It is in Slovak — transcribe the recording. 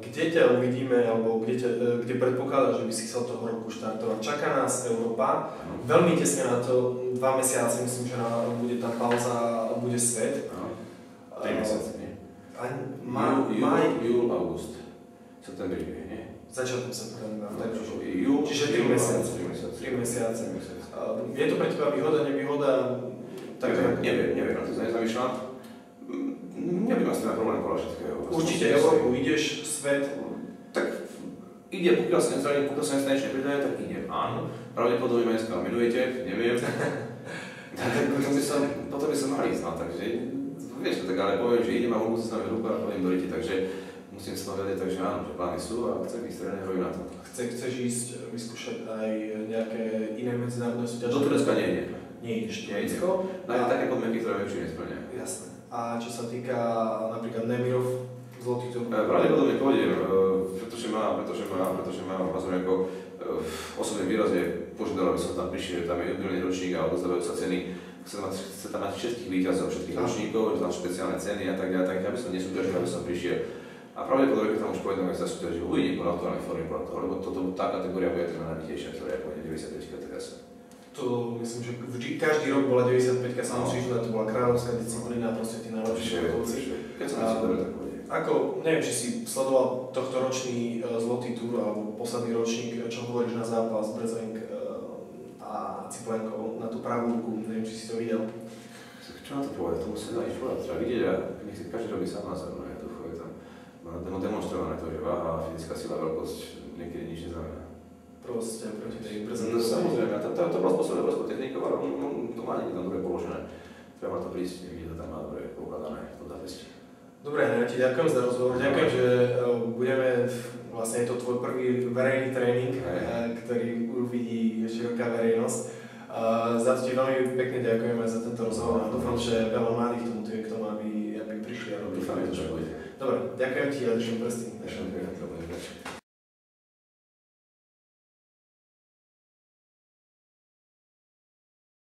kde ťa uvidíme, alebo kde predpokladáš, že by si chcel toho roku štartovať? Čaká nás Európa, veľmi tesne na to, 2 mesiace, myslím, že bude tá pauza a bude svet. 3 mesiace, nie? Júl, august, septembri, nie? Začiatkom septembra, čiže 3 mesiace. Je to pre teba výhoda, nevýhoda? Neviem, na to sa nezamýšľam. Nebudem asi na problém podľa všetkého. Určite Európu ideš, svet? Tak ide, pokiaľ sa nestaneš nepridajú, tak idem, áno. Pravdepodobne ma dneska menujete, neviem. Potom by som mal ísť, no, takže vieš, tak ale poviem, že idem a hľubú sa s ruku a poviem do ryti, takže musím sa vedieť, takže áno, že plány sú a chcem ísť trénerovi na to. Chceš ísť vyskúšať aj nejaké iné medzinárodné súťaže? Do Turecka nie. Nie ideš Turecko? Také podmienky, ktoré väčšie nesplňa. Jasné. A čo sa týka napríklad Nemirov, zlotý tur? Pravdepodobne pôjdem, pretože má ako osobný výraz je požiadal, aby som tam prišiel, tam je jubilejný ročník a odozdávajú sa ceny. Chce tam mať všetkých víťazov, všetkých ročníkov, tam špeciálne ceny a tak ďalej, aby som nesúťažil, aby som prišiel. A pravdepodobne, keď tam už pôjdem, ak sa súťažil, uvidím podľa aktuálnej formy podľa toho, lebo tá kategória bude teda najvytejšia, ktorá je pôjde 95 teraz. To myslím, že každý rok bola 95-ka, sa musíš dať, to bola kráľovská disciplína, proste tí najlepší športovci. Keď som si dobre, tak pôjde. Ako, neviem, či si sledoval tohto ročný zlotý túr, alebo posledný ročník, čo hovoríš na zápas Brezvenk a Ciplenko na tú pravú ruku, neviem, či si to videl. Čo na to povedať? To musím dať povedať, treba vidieť a nech si každý robí sám na sebe, no je to je tam demonstrované to, že váha a fyzická sila, veľkosť niekedy nič neznamená. Proste proti tej Brezvenku. No samozrejme, to bola spôsobené obrovskou technikou, ale to má niekde tam dobre položené. Treba to prísť, niekde to tam má dobre pokladané, to dá vesti. Dobre, ja ti ďakujem za rozhovor, ďakujem, že vlastne je to tvoj prvý verejný tréning, ktorý uvidí široká verejnosť. Za to ti veľmi pekne ďakujeme za tento rozhovor a dúfam, že veľa mladých k tomu, aby prišli a robili. Dúfam, že to bude. Dobre, ďakujem ti a držím prsty.